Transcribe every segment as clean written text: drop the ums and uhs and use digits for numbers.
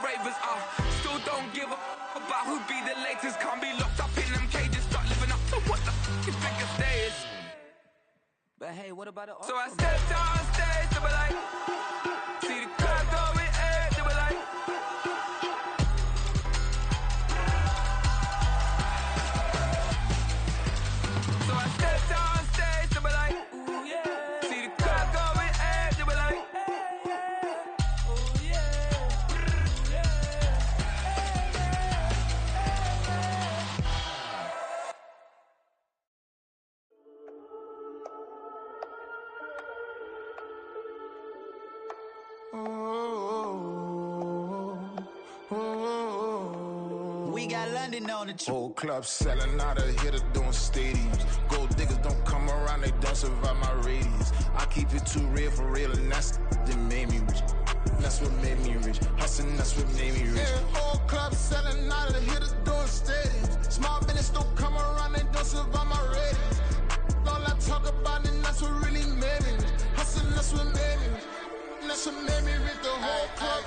ravers are. Still don't give a about who be the latest. Can't be locked up in them cages. Start living up to what the you think your day is. But hey, what about it? So I stepped on stage, they were like, see the crowd going air, they were like. So I stepped on stage, they were like, ooh yeah. See the crowd going air, they were like, ooh yeah. We got London on the trip. Whole club selling out of here to doing stadiums. Gold diggers don't come around, they don't survive my radius. I keep it too real for real, and that's that made me rich. That's what made me rich. Hustling, that's what made me rich. Yeah, whole club selling out of here to doing stadiums. Small business don't come around, they don't survive my radius. All I talk about, and that's what really made me rich. Hustling, that's what made me rich. That's what made me rich. The whole club.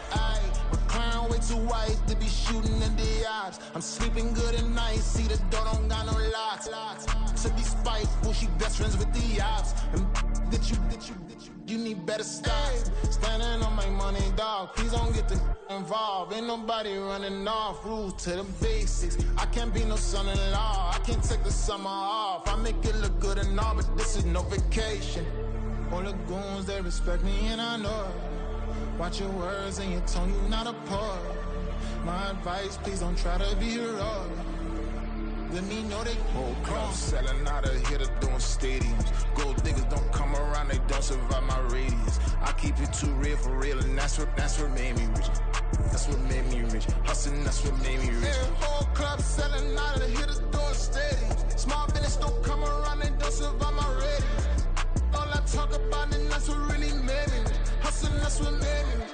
McLaren way too white to be shooting in the eyes. I'm sleeping good at night, see the door don't got no locks. To be spiteful, she best friends with the ops. And you need better stocks. Standing on my money, dog. Please don't get the involved. Ain't nobody running off. Rules to the basics. I can't be no son-in-law. I can't take the summer off. I make it look good and all, but this is no vacation. All the goons, they respect me and I know it. Watch your words and your tone, you not a part. My advice, please don't try to be heroic. Let me know they whole club selling out of here to doing stadiums. Gold diggers don't come around, they don't survive my radius. I keep it too real for real, and that's what made me rich. That's what made me rich. Hustling, that's what made me rich. Yeah, whole club selling out of here to doing stadiums. Small business don't come around, they don't survive my radius. All I talk about, and that's what really made me rich. Hustling, that's what made me rich.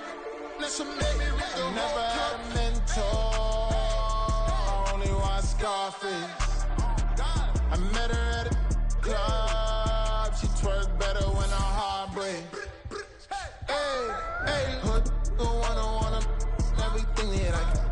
That's what made me rich. I never had a mentor. Only one Scarface. I met her at a club. She twerk better when her heart breaks. Hey, hood, wanna everything that I can.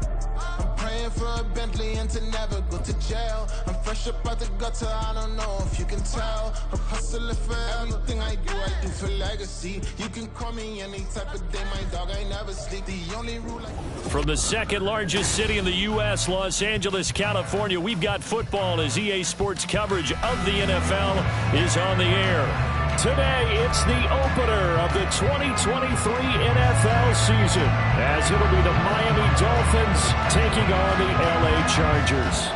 I'm praying for a Bentley and to never go to jail. I'm fresh up out the gutter, I don't know if you can tell. I'm hustling for everything I do for legacy. You can call me any type of day, my dog, I never sleep. The only rule From the second largest city in the U.S., Los Angeles, California, we've got football as EA Sports coverage of the NFL is on the air. Today, it's the opener of the 2023 NFL season, as it'll be the Miami Dolphins taking on the LA Chargers.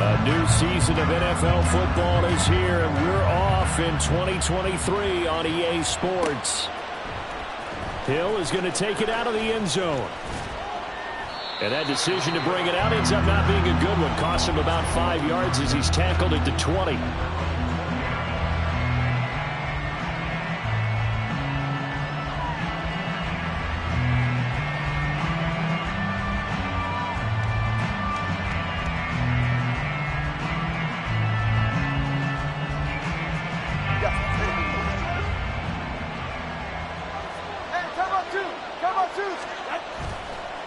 A new season of NFL football is here, and we're off in 2023 on EA Sports. Hill is going to take it out of the end zone. And that decision to bring it out ends up not being a good one. Cost him about 5 yards as he's tackled at the 20.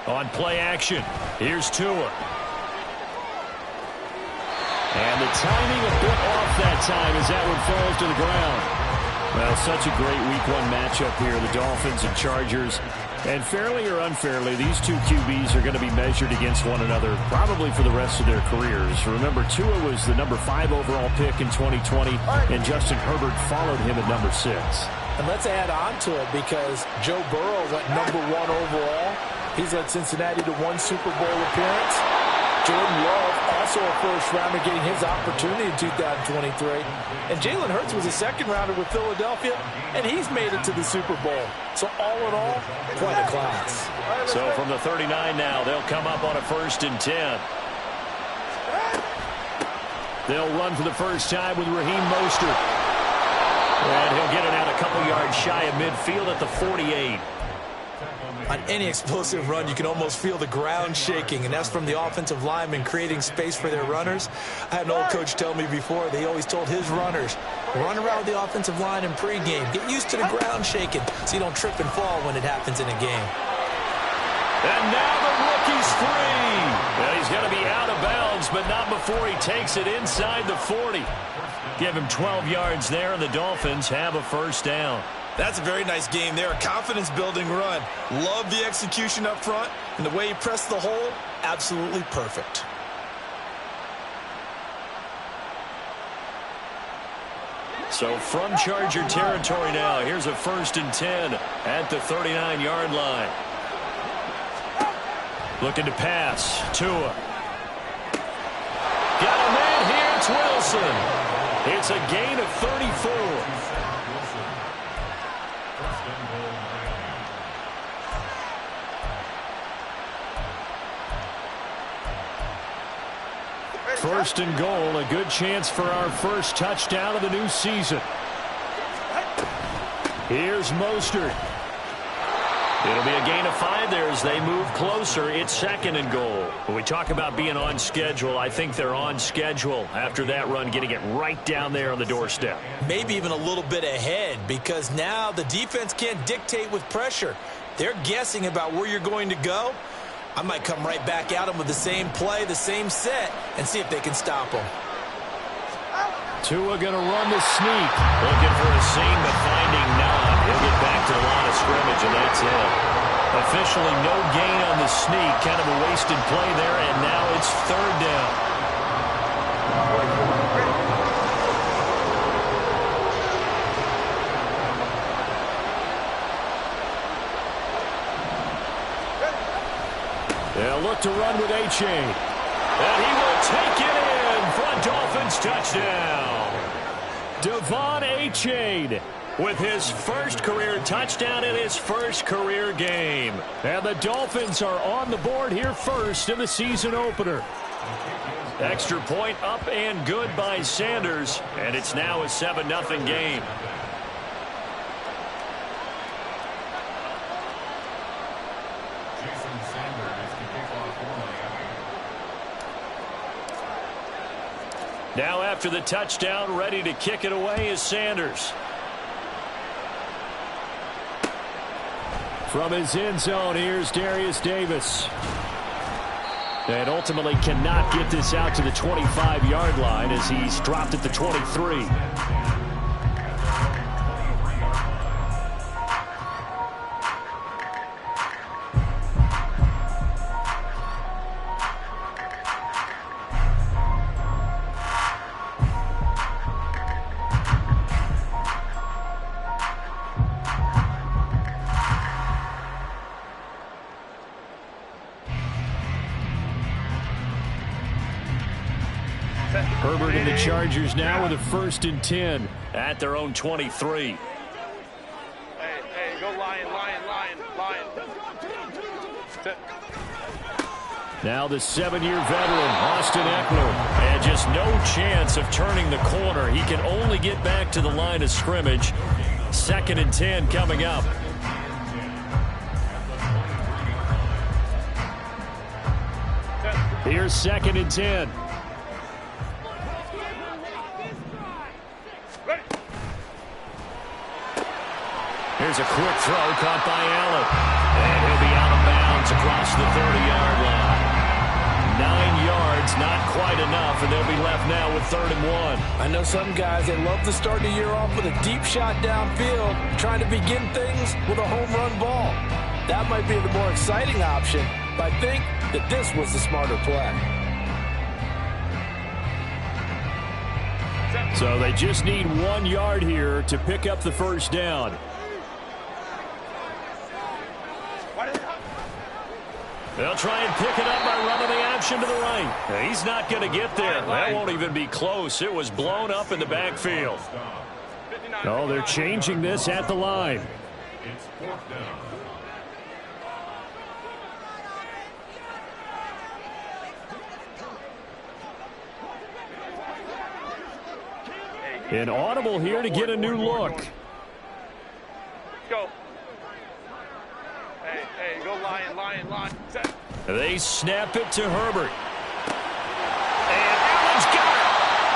On play action, here's Tua. And the timing a bit off that time as that one falls to the ground. Well, such a great week one matchup here, the Dolphins and Chargers. And fairly or unfairly, these two QBs are going to be measured against one another probably for the rest of their careers. Remember, Tua was the number 5 overall pick in 2020, and Justin Herbert followed him at number 6. And let's add on to it because Joe Burrow went number 1 overall. He's led Cincinnati to 1 Super Bowl appearance. Jordan Love, also a first-rounder, getting his opportunity in 2023. And Jalen Hurts was a second-rounder with Philadelphia, and he's made it to the Super Bowl. So all in all, quite a class. So from the 39 now, they'll come up on a 1st and 10. They'll run for the first time with Raheem Mostert. And he'll get it out a couple yards shy of midfield at the 48. On any explosive run, you can almost feel the ground shaking, and that's from the offensive linemen creating space for their runners. I had an old coach tell me before, they always told his runners, Run around the offensive line in pregame. Get used to the ground shaking so you don't trip and fall when it happens in a game. And now the rookie's free. Well, he's going to be out of bounds, but not before he takes it inside the 40. Give him 12 yards there, and the Dolphins have a first down. That's a very nice game there. A confidence-building run. Love the execution up front, and the way he pressed the hole, absolutely perfect. So from Charger territory now, here's a 1st and 10 at the 39-yard line. Looking to pass. Tua. Got a man here. It's Wilson. It's a gain of 34. First and goal, a good chance for our first touchdown of the new season. Here's Mostert. It'll be a gain of 5 there as they move closer. It's 2nd and goal. When we talk about being on schedule, I think they're on schedule after that run, getting it right down there on the doorstep. Maybe even a little bit ahead, because now the defense can't dictate with pressure. They're guessing about where you're going to go. I might come right back at them with the same play, the same set, and see if they can stop them. Tua going to run the sneak. Looking for a seam, but finding none. He'll get back to the line of scrimmage, and that's it. Officially no gain on the sneak. Kind of a wasted play there, and now it's 3rd down. They'll look to run with Achane. And he will take it in for a Dolphins touchdown. Devon Achane with his first career touchdown in his first career game. And the Dolphins are on the board here first in the season opener. Extra point up and good by Sanders. And it's now a 7-0 game. Now after the touchdown, ready to kick it away is Sanders. From his end zone, here's Darius Davis. And ultimately cannot get this out to the 25-yard line as he's dropped at the 23. Herbert and the Chargers now with a 1st and 10 at their own 23. Hey, go Lion. Now the 7-year veteran, Austin Eckler. And just no chance of turning the corner. He can only get back to the line of scrimmage. 2nd and 10 coming up. Here's 2nd and 10. Here's a quick throw caught by Allen. And he'll be out of bounds across the 30-yard line. 9 yards, not quite enough, and they'll be left now with 3rd and 1. I know some guys, they love to start the year off with a deep shot downfield, trying to begin things with a home run ball. That might be the more exciting option, but I think that this was the smarter play. So they just need 1 yard here to pick up the first down. They'll try and pick it up by running the option to the right. He's not going to get there. That won't even be close. It was blown up in the backfield. Oh, they're changing this at the line. It's 4th down. An audible here to get a new look. Go. Hey, go Lion. Set. They snap it to Herbert. And Allen's got it.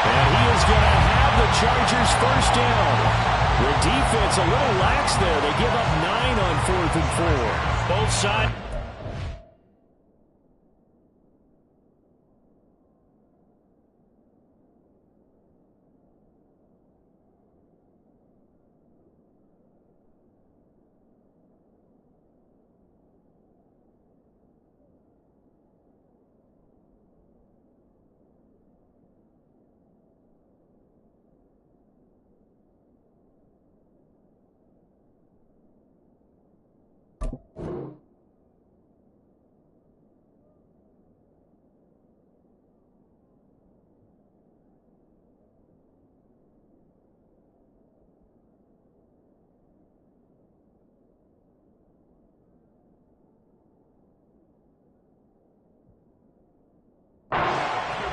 And he is going to have the the Chargers first down. The defense a little lax there. They give up 9 on 4th and 4. Both sides.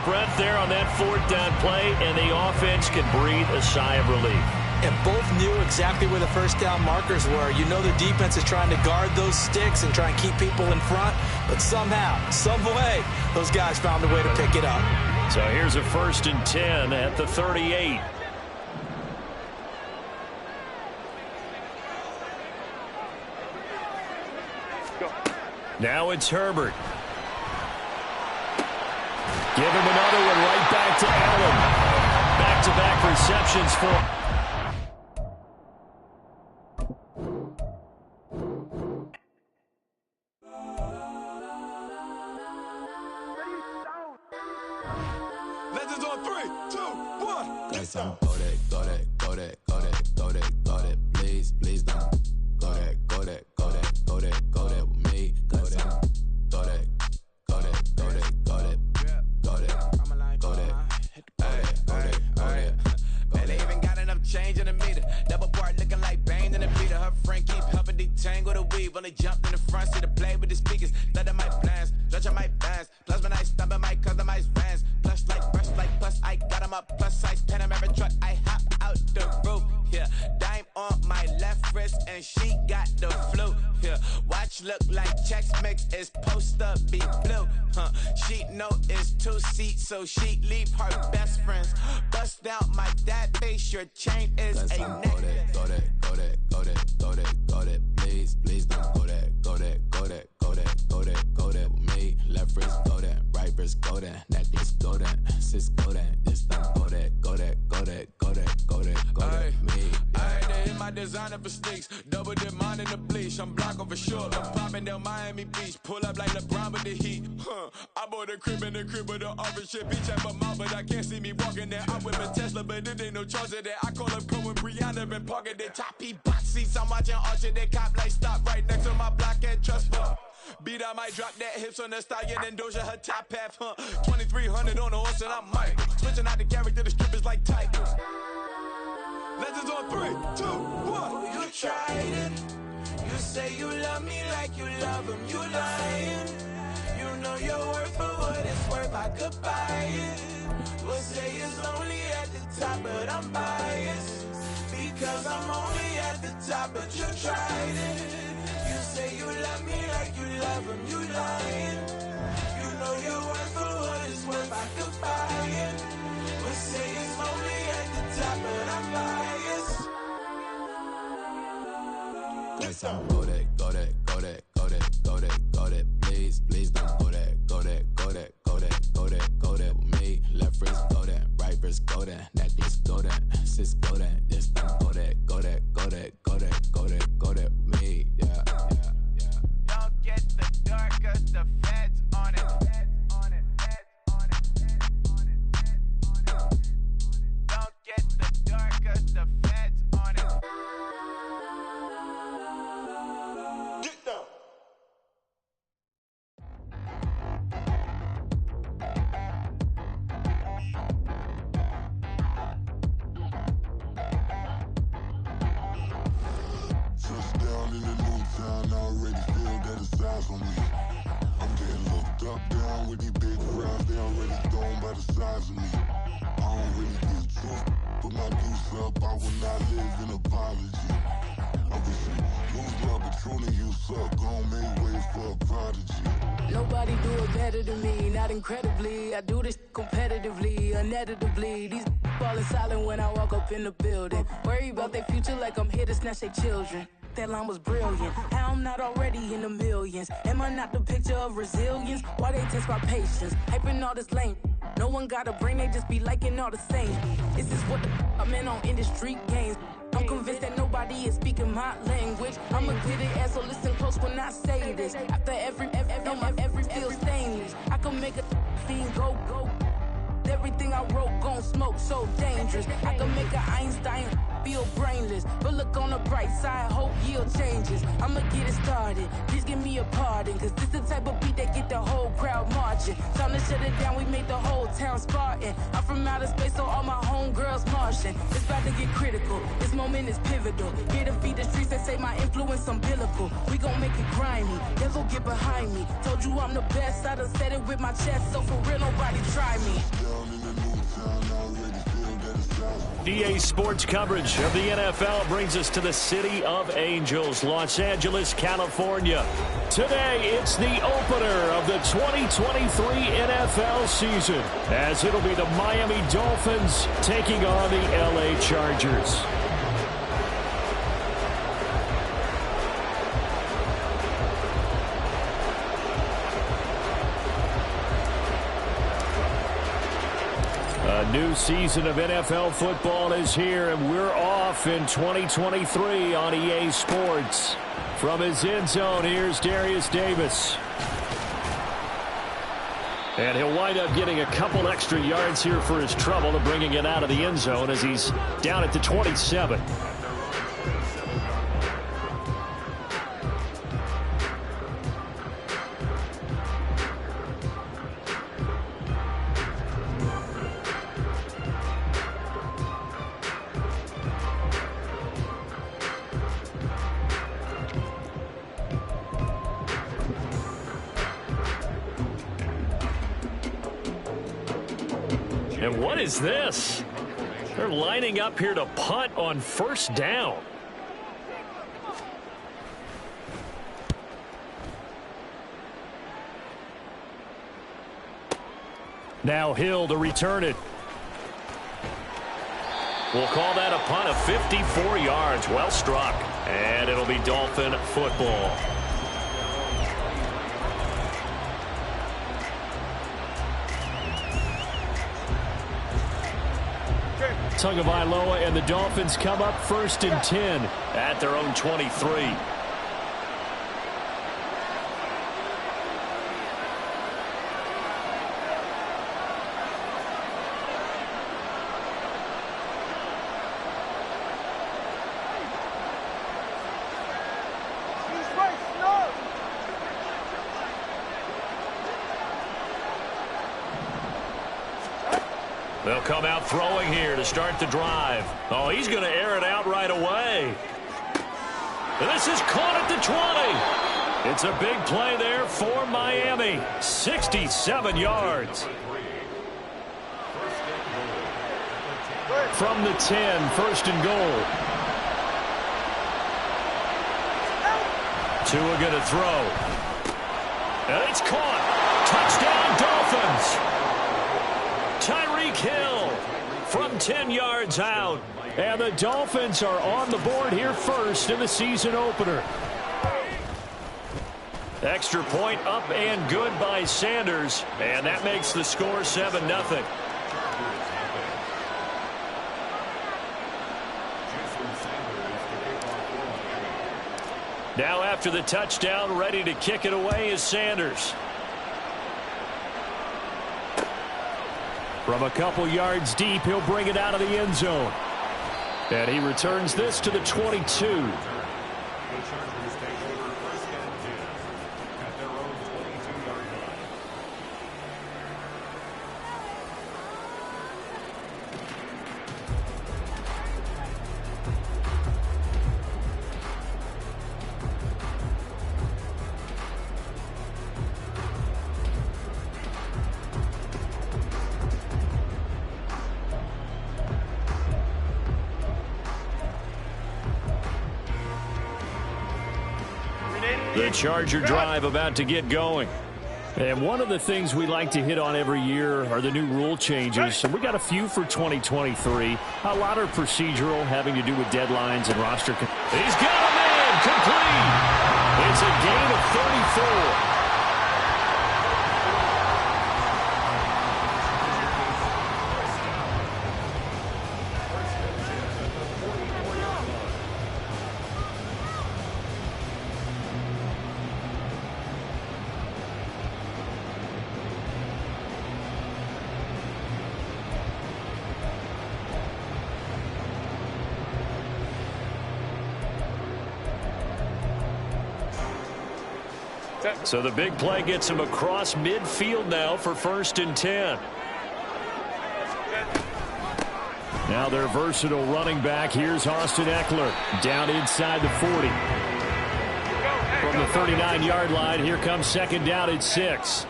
Breath there on that 4th down play, and the offense can breathe a sigh of relief. And both knew exactly where the first down markers were. You know the defense is trying to guard those sticks and try and keep people in front, but somehow, some way, those guys found a way to pick it up. So here's a 1st and 10 at the 38. Go. Now it's Herbert. Give him another one right back to Allen. Back-to-back receptions for... Legends on 3, 2, 1. Guys, I'm go that, please, please don't. Go that with me. Guys, I'm go that. Man, they even got enough change in the meter. Double part looking like Bane in the beater. Her friend keep helping detangle the weave. Only jumped in the front seat to play with the speakers. Thunder my plans, judge on my bands. Plus when I stumble my customized vans. Plus like brush like plus I got them up. Plus size Panamera truck. I hop out the roof. Yeah, dime on my left wrist and she got the flu. Yeah, watch look like Chex Mix is post up be blue. She know it's 2 seats, so she leave her best friends. Bust out my dad face, your chain is a necklace. Go that, please, please don't go that with me. Left wrist go that, right wrist go that, necklace go that, sis go that, this time go that me. I had to hit my designer for sneaks, double dip mine in the bleach. I'm blocking for sure, I'm popping down Miami Beach, pull up like LeBron with the heat. I bought a crib in the crib with the office shit. Beach at my mouth, but I can't see me walking there. I'm with a Tesla, but it ain't no charge of that. I call up Cohen, Brianna, and parking the top box seats. I'm watching Archer, they cop like stop right next to my block and trust fund. Beat, I might drop that hips on the stallion and Doja her top half, 2300 on the horse and I'm Mike. Switching out the character, the strippers like Tigers. Legends on 3, 2, 1. You tried it. You say you love me like you love him. You lying. You know your worth for what it's worth. I could buy it. We'll say it's only at the top, but I'm biased. Because I'm only at the top, but you tried it. You say you love me like you love him. You lying. You know your worth for what it's worth. I could buy it. We'll say it's only at the top, but I'm biased. Guys, I'm go that. Please, please don't go that with me. Left wrist go that, right wrist go that, necklace go that, sis go that, this time go that with me. Yeah. Don't get the dark 'cause the feds on it. Don't get the dark 'cause the feds on it. Get down. Touchdown in the new town, I already feel that it's eyes on me. I'm getting looked up, down with these big crowds, they already thrown by the size of me. I don't really give truth, put my deuce up, I will not live in apology. I wish you lose love, but truly you suck, gon' make way for a prodigy. Nobody do it better than me, not incredibly. I do this competitively, uneditably. These falling silent when I walk up in the building. Worry about their future like I'm here to snatch their children. That line was brilliant. How I'm not already in the millions? Am I not the picture of resilience? Why they test my patience? Hyping all this lame. No one got a brain, they just be liking all the same. Is this what the I'm in on industry games? I'm convinced that nobody is speaking my language. I'ma get it as so listen close when I say this. After every feel stainless. I can make a fiend go. Everything I wrote gon' smoke, so dangerous. I can make an Einstein feel brainless. But look on the bright side, hope yield changes. I'ma get it started, please give me a pardon. Cause this the type of beat that get the whole crowd marching. Time to shut it down, we made the whole town Spartan. I'm from outer space, so all my homegirls Martian. It's about to get critical, this moment is pivotal. Here to feed the streets that say my influence umbilical. We gon' make it grimy, never get behind me. Told you I'm the best, I done said it with my chest. So for real, nobody try me. EA Sports coverage of the NFL brings us to the City of Angels, Los Angeles, California. Today, it's the opener of the 2023 NFL season, as it'll be the Miami Dolphins taking on the LA Chargers. A new season of NFL football is here, and we're off in 2023 on EA Sports. From his end zone, here's Darius Davis. And he'll wind up getting a couple extra yards here for his trouble to bringing it out of the end zone as he's down at the 27. And what is this? They're lining up here to punt on first down. Now Hill to return it. We'll call that a punt of 54 yards. Well struck. And it'll be Dolphin football. Tagovailoa and the Dolphins come up 1st and 10 at their own 23. They'll come out throwing here to start the drive. Oh, he's going to air it out right away. This is caught at the 20. It's a big play there for Miami. 67 yards. From the 10, 1st and goal. Tua going to throw. And it's caught. Touchdown, Dolphins. Tyreek Hill from 10 yards out. And the Dolphins are on the board here first in the season opener. Extra point up and good by Sanders. And that makes the score 7-0. Now after the touchdown, ready to kick it away is Sanders. From a couple yards deep, he'll bring it out of the end zone. And he returns this to the 22. The Charger drive about to get going. And one of the things we like to hit on every year are the new rule changes. And we got a few for 2023. A lot are procedural, having to do with deadlines and roster. He's got a man complete. It's a gain of 34. So the big play gets him across midfield now for 1st and 10. Now their versatile running back. Here's Austin Ekeler down inside the 40. From the 39-yard line, here comes 2nd down at 6.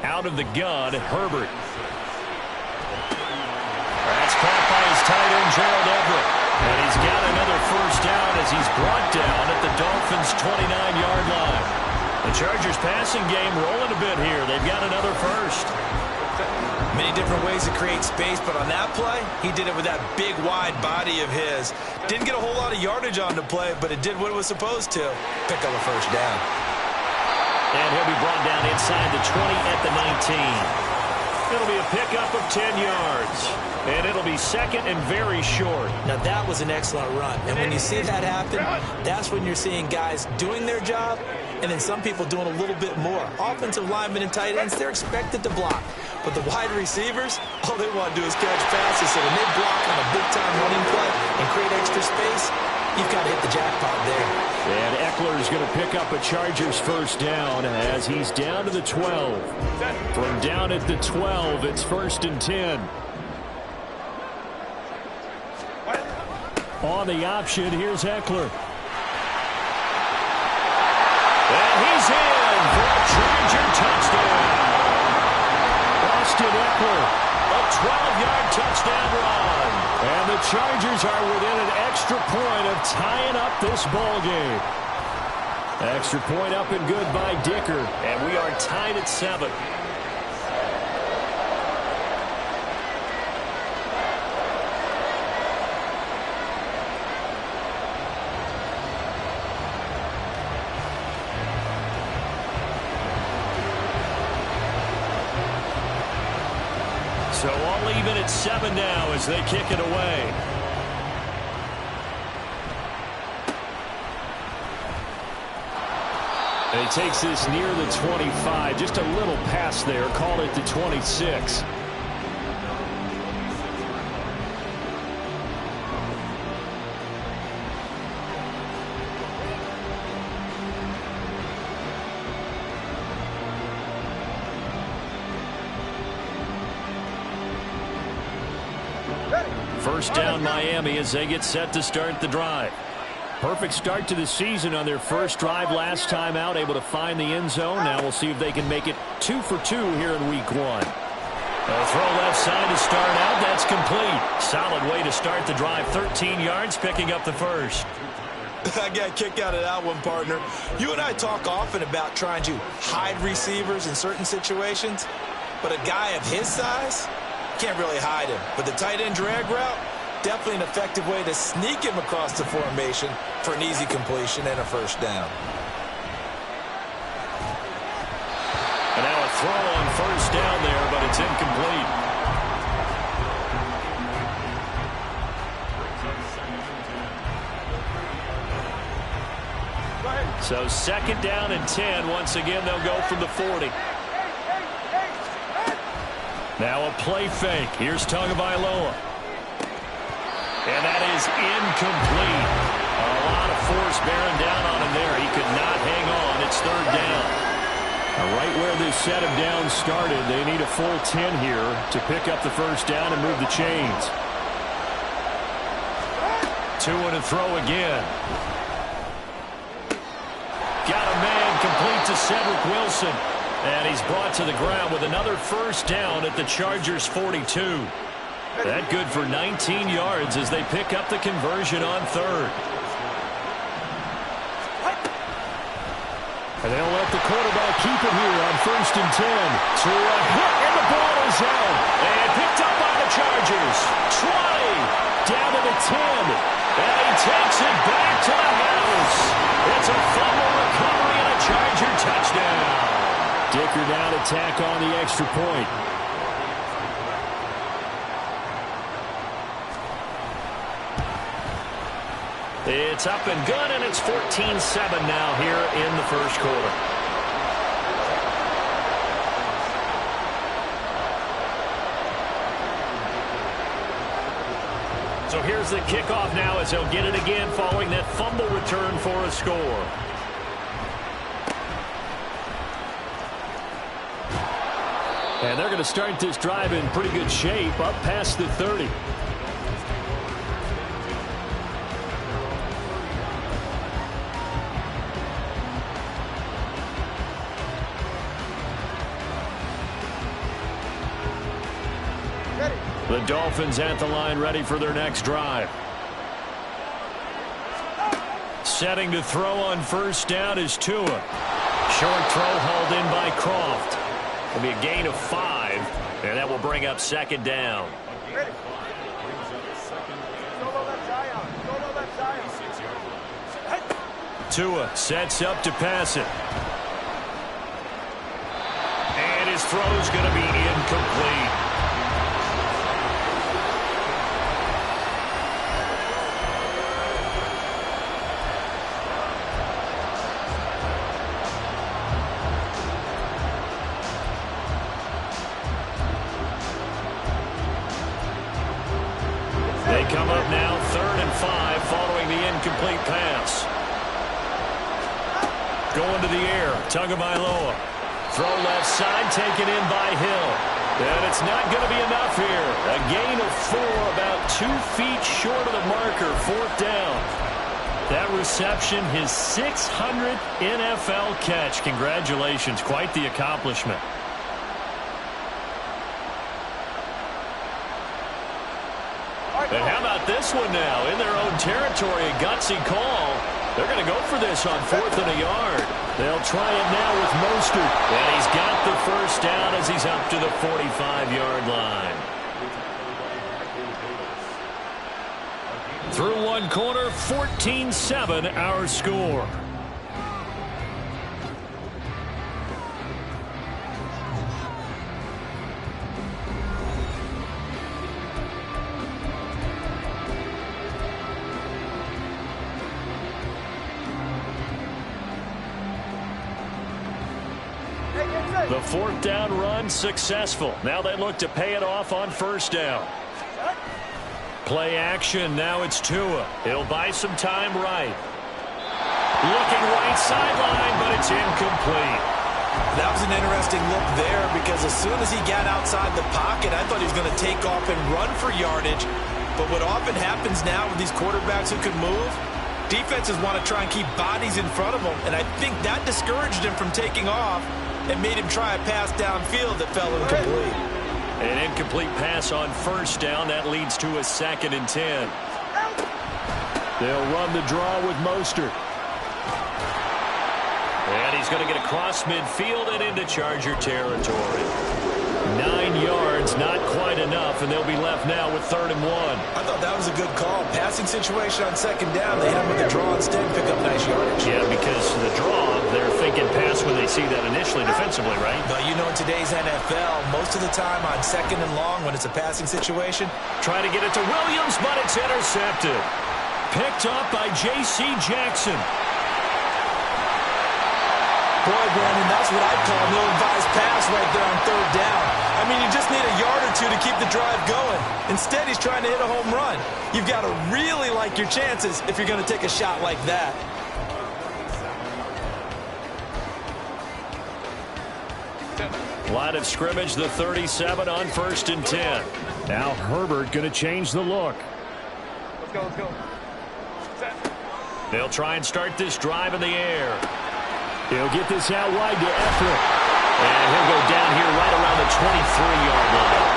Out of the gun, Herbert. That's caught by his tight end, Gerald Everett. And he's got another 1st down as he's brought down at the Dolphins' 29-yard line. The Chargers passing game rolling a bit here. They've got another 1st. Many different ways to create space, but on that play, he did it with that big, wide body of his. Didn't get a whole lot of yardage on the play, but it did what it was supposed to. Pick up a 1st down. And he'll be brought down inside the 20 at the 19. It'll be a pickup of 10 yards. And it'll be 2nd and very short. Now, that was an excellent run. And when you see that happen, that's when you're seeing guys doing their job and then some people doing a little bit more. Offensive linemen and tight ends, they're expected to block. But the wide receivers, all they want to do is catch passes. So when they block on a big-time running play and create extra space, you've got to hit the jackpot there. And Ekeler is going to pick up a Chargers 1st down as he's down to the 12. From down at the 12, it's 1st and 10. On the option, here's Ekeler. And he's in for a Charger touchdown. Austin Ekeler, a 12-yard touchdown run. And the Chargers are within an extra point of tying up this ball game. Extra point up and good by Dicker. And we are tied at 7. So all even at 7 now as they kick it away. And he takes this near the 25. Just a little pass there. Call it the 26. First down Miami as they get set to start the drive. Perfect start to the season on their first drive last time out, able to find the end zone. Now we'll see if they can make it 2 for 2 here in week 1. A throw left side to start out. That's complete. Solid way to start the drive. 13 yards, picking up the 1st. I got a kick out of that one, partner. You and I talk often about trying to hide receivers in certain situations, but a guy of his size can't really hide him. But the tight end drag route, definitely an effective way to sneak him across the formation for an easy completion and a 1st down. And now a throw on 1st down there, but it's incomplete. So 2nd down and 10. Once again, they'll go from the 40. Now a play fake. Here's Tagovailoa. And that is incomplete. A lot of force bearing down on him there. He could not hang on. It's 3rd down. Right where this set of downs started, they need a full 10 here to pick up the 1st down and move the chains. 2 and a throw again. Got a man complete to Cedric Wilson. And he's brought to the ground with another 1st down at the Chargers' 42. That good for 19 yards as they pick up the conversion on 3rd. And they'll let the quarterback keep it here on 1st and 10. To a hit, and the ball is out. And picked up by the Chargers. 20, down to the 10. And he takes it back to the house. It's a fumble recovery and a Charger touchdown. Dicker now to tack on the extra point. It's up and good, and it's 14-7 now here in the first quarter. So here's the kickoff now as he'll get it again following that fumble return for a score. And they're going to start this drive in pretty good shape, up past the 30. The Dolphins at the line, ready for their next drive. Setting to throw on 1st down is Tua. Short throw hauled in by Croft. It'll be a gain of 5, and that will bring up 2nd down. Tua sets up to pass it. And his throw's going to be incomplete. Come up now, 3rd and 5, following the incomplete pass. Going to the air, Tagovailoa. Throw left side, taken in by Hill. And it's not going to be enough here. A gain of 4, about 2 feet short of the marker, 4th down. That reception, his 600th NFL catch. Congratulations, quite the accomplishment. And how about this one now? In their own territory, a gutsy call. They're going to go for this on 4th and a yard. They'll try it now with Mostert. And he's got the 1st down as he's up to the 45-yard line. Through one quarter, 14-7 our score. The 4th down run successful. Now they look to pay it off on 1st down. Play action. Now it's Tua. He'll buy some time right. Looking right sideline, but it's incomplete. That was an interesting look there because as soon as he got outside the pocket, I thought he was going to take off and run for yardage. But what often happens now with these quarterbacks who can move, defenses want to try and keep bodies in front of them. And I think that discouraged him from taking off and made him try a pass downfield that fell incomplete. An incomplete pass on 1st down. That leads to a 2nd and 10. They'll run the draw with Mostert. And he's going to get across midfield and into Charger territory. 9 yards, not quite enough, and they'll be left now with 3rd and 1. I thought that was a good call. Passing situation on 2nd down. They hit him with a draw instead and pick up nice yardage. Yeah, because the draw, they're thinking pass when they see that initially defensively, right? But you know, in today's NFL, most of the time on 2nd and long when it's a passing situation, try to get it to Williams, but it's intercepted. Picked up by J.C. Jackson. Boy, Brandon, that's what I'd call an ill-advised pass right there on 3rd down. I mean, you just need a yard or 2 to keep the drive going. Instead, he's trying to hit a home run. You've got to really like your chances if you're going to take a shot like that. Line of scrimmage, the 37 on 1st and 10. Now Herbert going to change the look. Let's go, let's go. Set. They'll try and start this drive in the air. He'll get this out wide to Eckler. And he'll go down here right around the 23-yard line.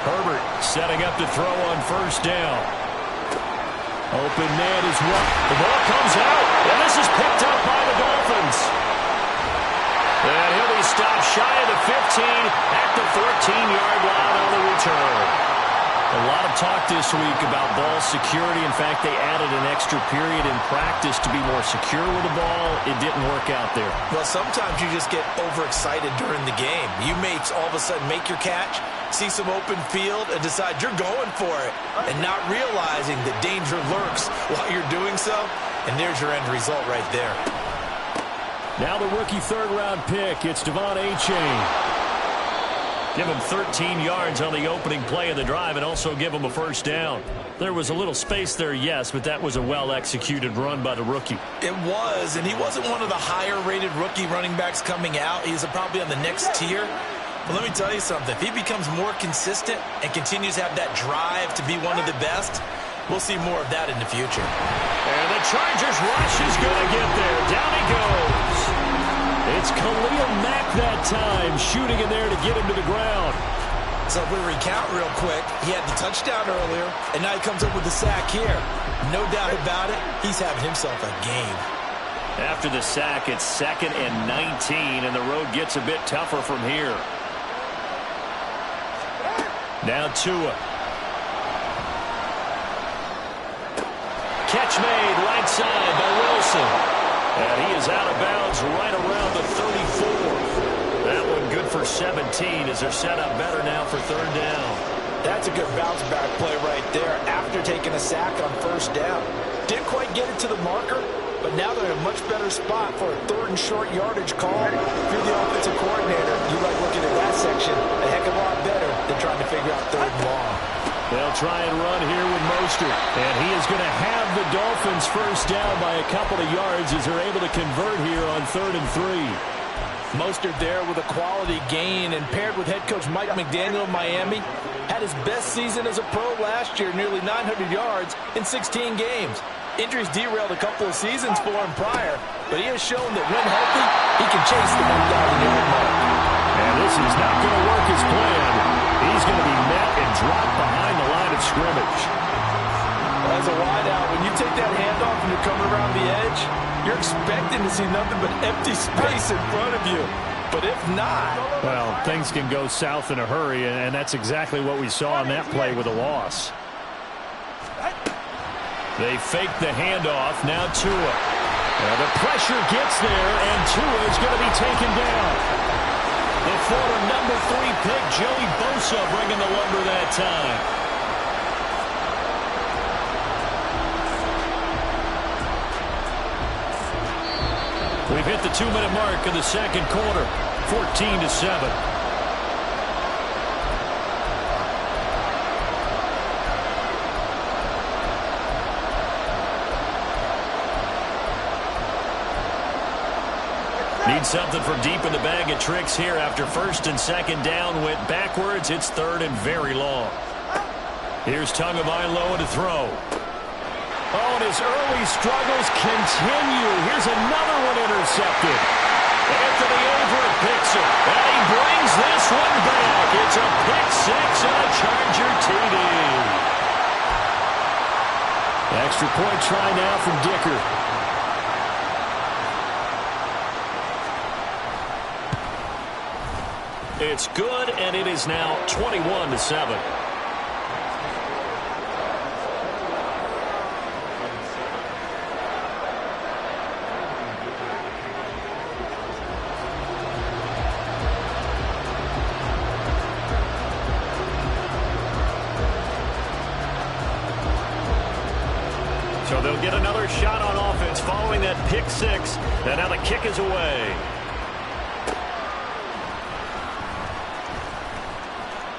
Herbert setting up to throw on 1st down. Open man is one. The ball comes out, and this is picked up by the Dolphins. And he'll be stopped shy of the 15 at the 14-yard line on the return. A lot of talk this week about ball security. In fact, they added an extra period in practice to be more secure with the ball. It didn't work out there. Well, sometimes you just get overexcited during the game. You may all of a sudden make your catch, see some open field, and decide you're going for it, and not realizing the danger lurks while you're doing so, and there's your end result right there. Now the rookie third-round pick. It's Devon Achane. Give him 13 yards on the opening play of the drive and also give him a first down. There was a little space there, yes, but that was a well-executed run by the rookie. It was, and he wasn't one of the higher-rated rookie running backs coming out. He's probably on the next tier. But let me tell you something. If he becomes more consistent and continues to have that drive to be one of the best, we'll see more of that in the future. And the Chargers rush is going to get there. Down he goes. It's Khalil Mack that time, shooting in there to get him to the ground. So if we recount real quick, he had the touchdown earlier, and now he comes up with the sack here. No doubt about it, he's having himself a game. After the sack, it's 2nd and 19, and the road gets a bit tougher from here. Now Tua. Catch made right side by Wilson. And he is out of bounds right around the 34. That one good for 17 as they're set up better now for third down. That's a good bounce back play right there after taking a sack on first down. Didn't quite get it to the marker, but now they're in a much better spot for a third and short yardage call. If you're the offensive coordinator, you like looking at that section a heck of a lot better than trying to figure out third and long. They'll try and run here with Mostert. And he is going to have the Dolphins first down by a couple of yards as they're able to convert here on 3rd and 3. Mostert there with a quality gain, and paired with head coach Mike McDaniel of Miami, had his best season as a pro last year, nearly 900 yards in 16 games. Injuries derailed a couple of seasons for him prior, but he has shown that when healthy, he can chase the 1,000-yard mark. And this is not going to work as planned. He's going to be met and dropped behind the line of scrimmage. As a wideout, when you take that handoff and you're coming around the edge, you're expecting to see nothing but empty space in front of you. But if not... Well, things can go south in a hurry, and that's exactly what we saw on that play with a loss. They fake the handoff. Now Tua. The pressure gets there, and Tua is going to be taken down. The former number 3 pick, Joey Bosa, bringing the lumber that time. We've hit the 2-minute mark of the second quarter, 14-7. Need something from deep in the bag of tricks here after 1st and 2nd down went backwards. It's 3rd and very long. Here's Tagovailoa to throw. Oh, and his early struggles continue. Here's another one intercepted. Anthony Averett picks it, and he brings this one back. It's a pick 6 on a Charger TD. Extra point try now from Dicker. It's good, and it is now 21-7. So they'll get another shot on offense following that pick 6, and now the kick is away.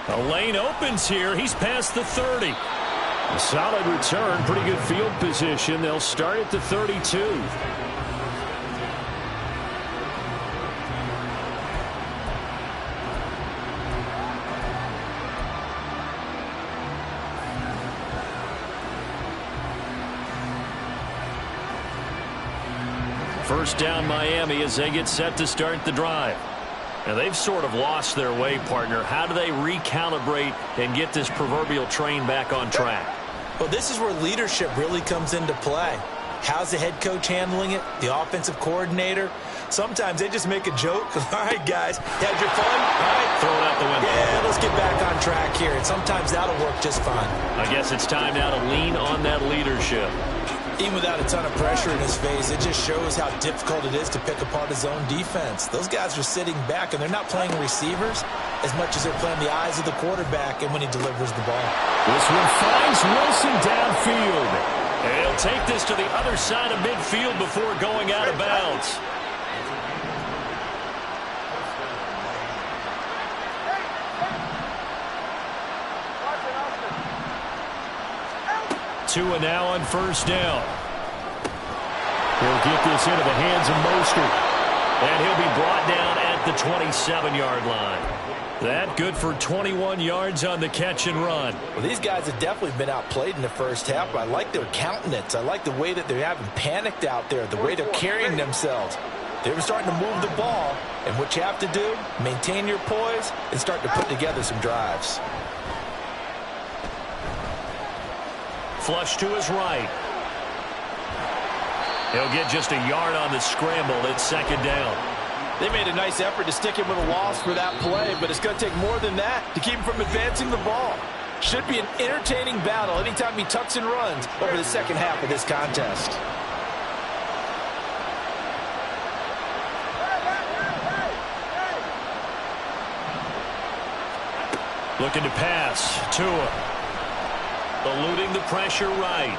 The lane opens here. He's past the 30. A solid return. Pretty good field position. They'll start at the 32. First down Miami as they get set to start the drive. And they've sort of lost their way, partner. How do they recalibrate and get this proverbial train back on track? Well, this is where leadership really comes into play. How's the head coach handling it? The offensive coordinator? Sometimes they just make a joke. All right, guys, had your fun? All right, throw it out the window. Yeah, let's get back on track here. And sometimes that'll work just fine. I guess it's time now to lean on that leadership. Even without a ton of pressure in his face, it just shows how difficult it is to pick apart his own defense. Those guys are sitting back, and they're not playing receivers as much as they're playing the eyes of the quarterback and when he delivers the ball. This one finds Wilson downfield. And he'll take this to the other side of midfield before going out of bounds. Tua now on first down. He'll get this into the hands of Mostert. And he'll be brought down at the 27-yard line. That good for 21 yards on the catch and run. Well, these guys have definitely been outplayed in the first half, but I like their countenance. I like the way that they haven't panicked out there, the way they're carrying themselves. They were starting to move the ball, and what you have to do, maintain your poise and start to put together some drives. Flush to his right. He'll get just a yard on the scramble. It's second down. They made a nice effort to stick him with a loss for that play, but it's going to take more than that to keep him from advancing the ball. Should be an entertaining battle anytime he tucks and runs over the second half of this contest. Looking to pass. Tua. Eluding the pressure right.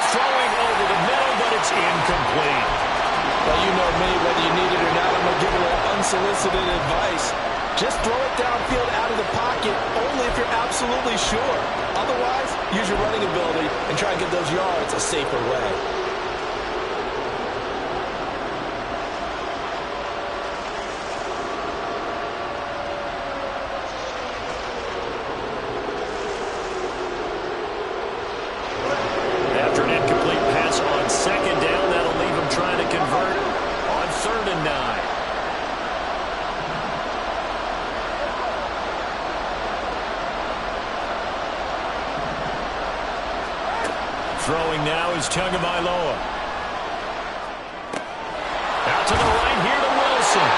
Throwing over the middle, but it's incomplete. Well, you know me, whether you need it or not, I'm going to give a little unsolicited advice. Just throw it downfield out of the pocket only if you're absolutely sure. Otherwise, use your running ability and try and get those yards a safer way. After an incomplete pass on second down, that'll leave him trying to convert on 3rd and 9. Throwing now is Tagovailoa. Out to the right here to Wilson.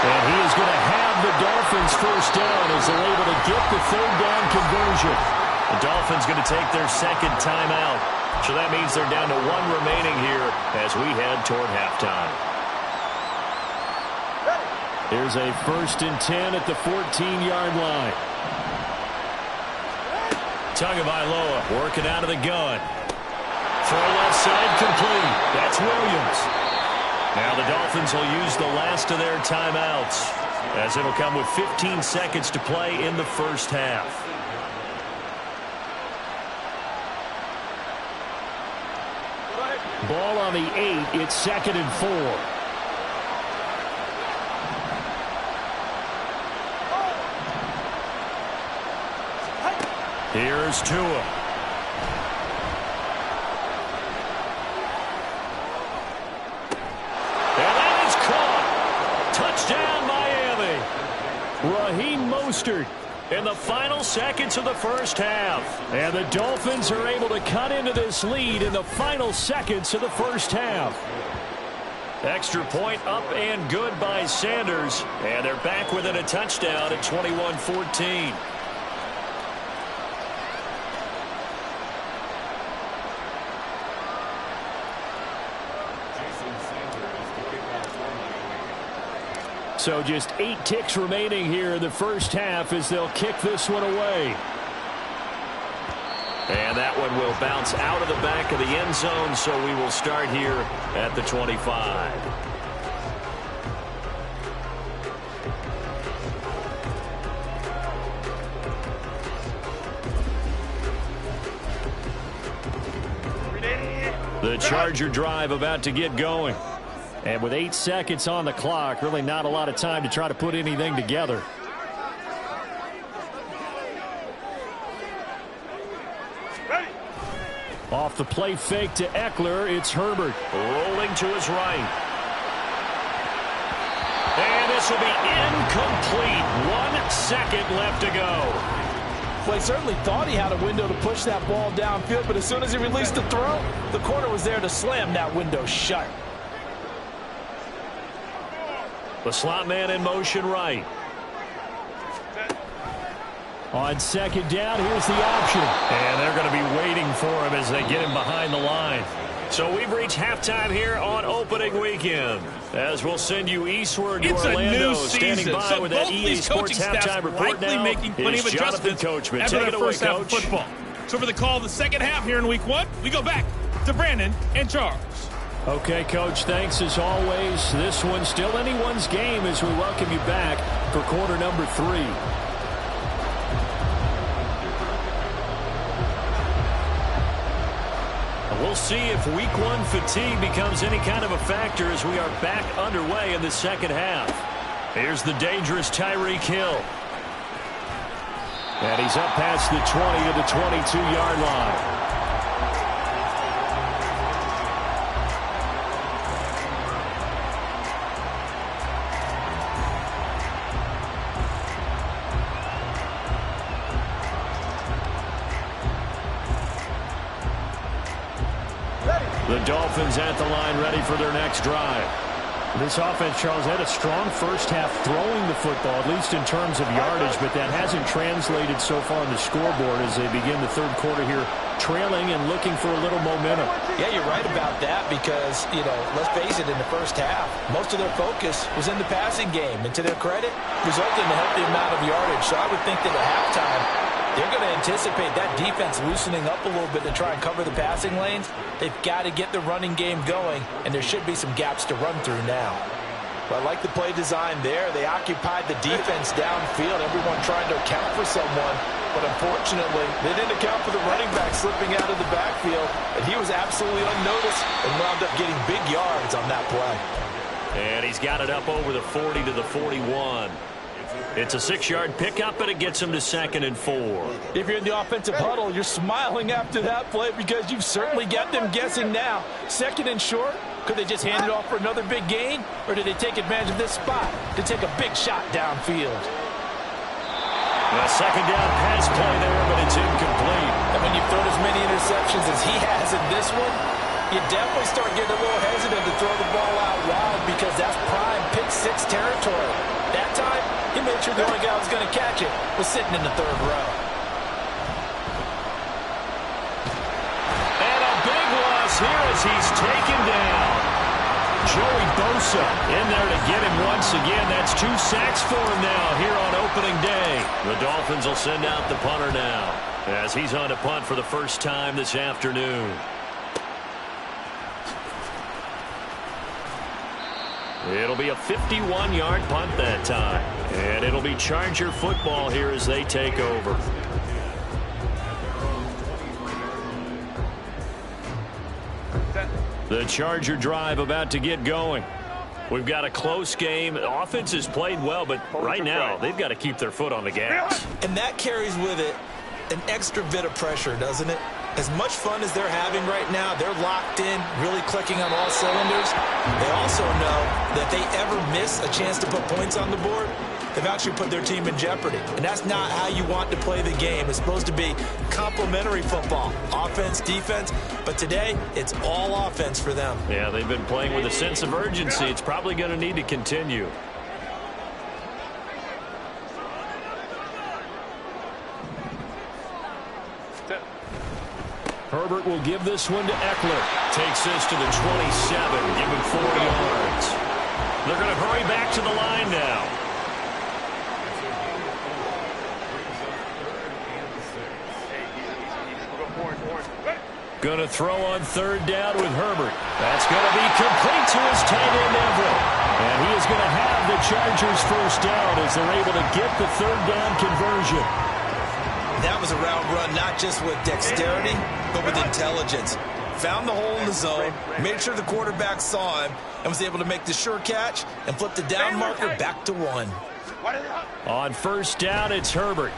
And he is going to have the Dolphins first down as they're able to get the 3rd down conversion. The Dolphins going to take their second timeout. So that means they're down to 1 remaining here as we head toward halftime. Here's a 1st and 10 at the 14-yard line. Tagovailoa working out of the gun. Throw left side complete. That's Williams. Now the Dolphins will use the last of their timeouts as it'll come with 15 seconds to play in the first half. Ball on the 8. It's 2nd and 4. Here's Tua. And that is caught. Touchdown, Miami. Raheem Mostert in the final seconds of the first half. And the Dolphins are able to cut into this lead in the final seconds of the first half. Extra point up and good by Sanders. And they're back within a touchdown at 21-14. So just 8 ticks remaining here in the first half as they'll kick this one away. And that one will bounce out of the back of the end zone, so we will start here at the 25. The Charger drive about to get going. And with 8 seconds on the clock, really not a lot of time to try to put anything together. Off the play fake to Eckler, it's Herbert. Rolling to his right. And this will be incomplete. 1 second left to go. Well, he certainly thought he had a window to push that ball downfield, but as soon as he released the throw, the corner was there to slam that window shut. The slot man in motion right. On second down, here's the option. And they're going to be waiting for him as they get him behind the line. So we've reached halftime here on opening weekend. As we'll send you eastward to Orlando. Standing by so with that EA Sports halftime report now making plenty of adjustments Coachman. after Take it the away, first half of Coach. football. So for the call of the second half here in week 1, we go back to Brandon and Charles. Okay, Coach, thanks as always. This one's still anyone's game as we welcome you back for quarter number 3. We'll see if week 1 fatigue becomes any kind of a factor as we are back underway in the second half. Here's the dangerous Tyreek Hill. And he's up past the 20 to the 22-yard line. The Dolphins at the line ready for their next drive. This offense, Charles, had a strong first half throwing the football, at least in terms of yardage, but that hasn't translated so far on the scoreboard as they begin the third quarter here, trailing and looking for a little momentum. Yeah, you're right about that because, let's face it, in the first half, most of their focus was in the passing game, and to their credit, resulted in a healthy amount of yardage. So I would think that at halftime, they're going to anticipate that defense loosening up a little bit to try and cover the passing lanes. They've got to get the running game going, and there should be some gaps to run through now. Well, I like the play design there. They occupied the defense downfield, everyone trying to account for someone. But unfortunately, they didn't account for the running back slipping out of the backfield, and he was absolutely unnoticed and wound up getting big yards on that play. And he's got it up over the 40 to the 41. It's a 6-yard pickup, and it gets him to 2nd and 4. If you're in the offensive huddle, you're smiling after that play because you've certainly got them guessing now. 2nd and short, could they just hand it off for another big gain, or did they take advantage of this spot to take a big shot downfield? A second down pass play there, but it's incomplete. And when you've thrown as many interceptions as he has in this one, you definitely start getting a little hesitant to throw the ball out wide because that's prime pick-6 territory. That time, he made sure the only guy who was going to catch it was sitting in the third row. And a big loss here as he's taken down. Joey Bosa in there to get him once again. That's 2 sacks for him now here on opening day. The Dolphins will send out the punter now as he's on to punt for the first time this afternoon. It'll be a 51-yard punt that time. And it'll be Charger football here as they take over. The Charger drive about to get going. We've got a close game. The offense has played well, but right now they've got to keep their foot on the gas. And that carries with it an extra bit of pressure, doesn't it? As much fun as they're having right now, they're locked in, really clicking on all cylinders. They also know that if they ever miss a chance to put points on the board, they've actually put their team in jeopardy. And that's not how you want to play the game. It's supposed to be complementary football, offense, defense. But today, it's all offense for them. Yeah, they've been playing with a sense of urgency. It's probably going to need to continue. Herbert will give this one to Eckler. Takes this to the 27, give him 4 yards. They're going to hurry back to the line now. Going to throw on 3rd down with Herbert. That's going to be complete to his tight end Everett. And he is going to have the Chargers first down as they're able to get the 3rd down conversion. That was a route run, not just with dexterity, but with intelligence. Found the hole in the zone, made sure the quarterback saw him, and was able to make the sure catch and flip the down marker back to 1. On 1st down, it's Herbert.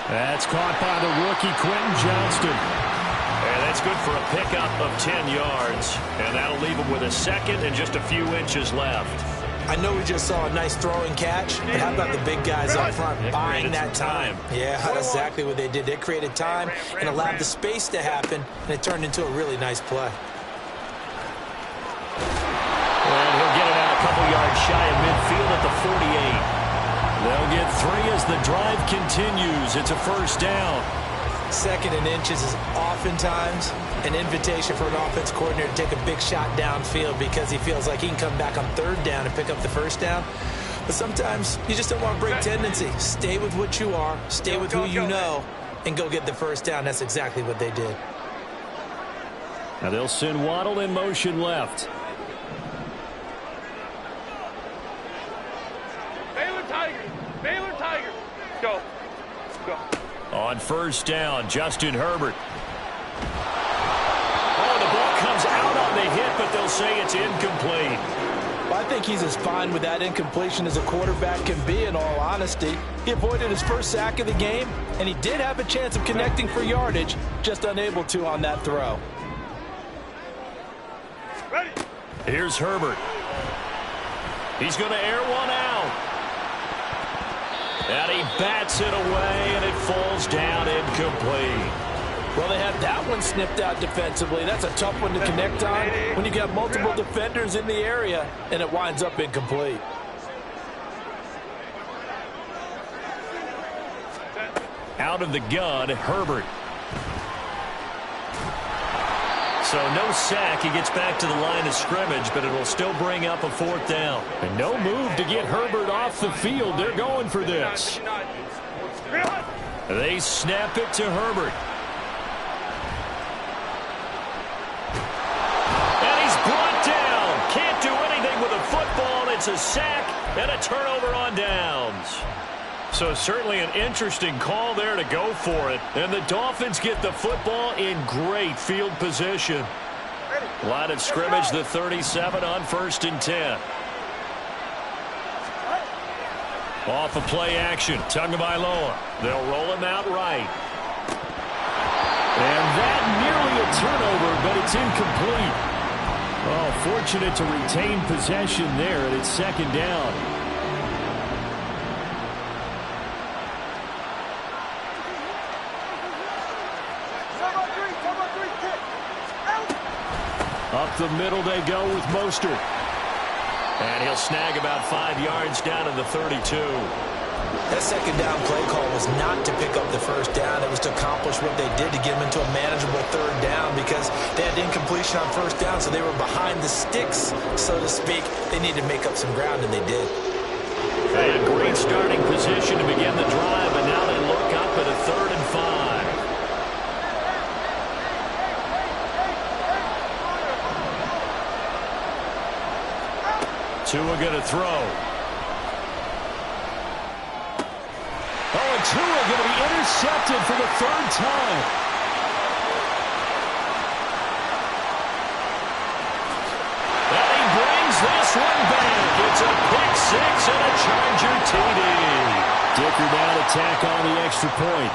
That's caught by the rookie Quentin Johnston. And that's good for a pickup of 10 yards. And that'll leave him with a 2nd and just a few inches left. I know we just saw a nice throwing catch, but how about the big guys up front buying that time? Yeah, that's exactly what they did. They created time and allowed the space to happen, and it turned into a really nice play. And he'll get it out a couple yards shy of midfield at the 48. They'll get 3 as the drive continues. It's a first down. 2nd and inches is oftentimes an invitation for an offense coordinator to take a big shot downfield because he feels like he can come back on 3rd down and pick up the first down. But sometimes you just don't want to break tendency. Stay with what you are, stay with who you know, and go get the first down. That's exactly what they did. Now they'll send Waddle in motion left. Baylor Tigers. Go. On first down, Justin Herbert. Oh, the ball comes out on the hit, but they'll say it's incomplete. Well, I think he's as fine with that incompletion as a quarterback can be, in all honesty. He avoided his first sack of the game, and he did have a chance of connecting for yardage, just unable to on that throw. Ready. Here's Herbert. He's going to air one out. And he bats it away, and it falls down incomplete. Well, they had that one snipped out defensively. That's a tough one to connect on when you got multiple defenders in the area, and it winds up incomplete. Out of the gun, Herbert. So no sack. He gets back to the line of scrimmage, but it'll still bring up a 4th down. And no move to get Herbert off the field. They're going for this. They snap it to Herbert. And he's brought down. Can't do anything with a football. It's a sack and a turnover on downs. So certainly an interesting call there to go for it. And the Dolphins get the football in great field position. Line of scrimmage, the 37 on 1st and 10. Off of play action, Tagovailoa. They'll roll him out right. And that nearly a turnover, but it's incomplete. Oh, fortunate to retain possession there, and it's 2nd down. Up the middle they go with Mostert. And he'll snag about 5 yards down to the 32. That 2nd down play call was not to pick up the first down. It was to accomplish what they did to get them into a manageable 3rd down because they had incompletion on 1st down, so they were behind the sticks, so to speak. They needed to make up some ground, and they did. And a great starting position to begin the drive, and now they look up at a 3rd and 5. Tua going to throw. Oh, and Tua going to be intercepted for the 3rd time. And he brings this one back. It's a pick 6 and a Charger TD. Dicker now to tack on the extra point.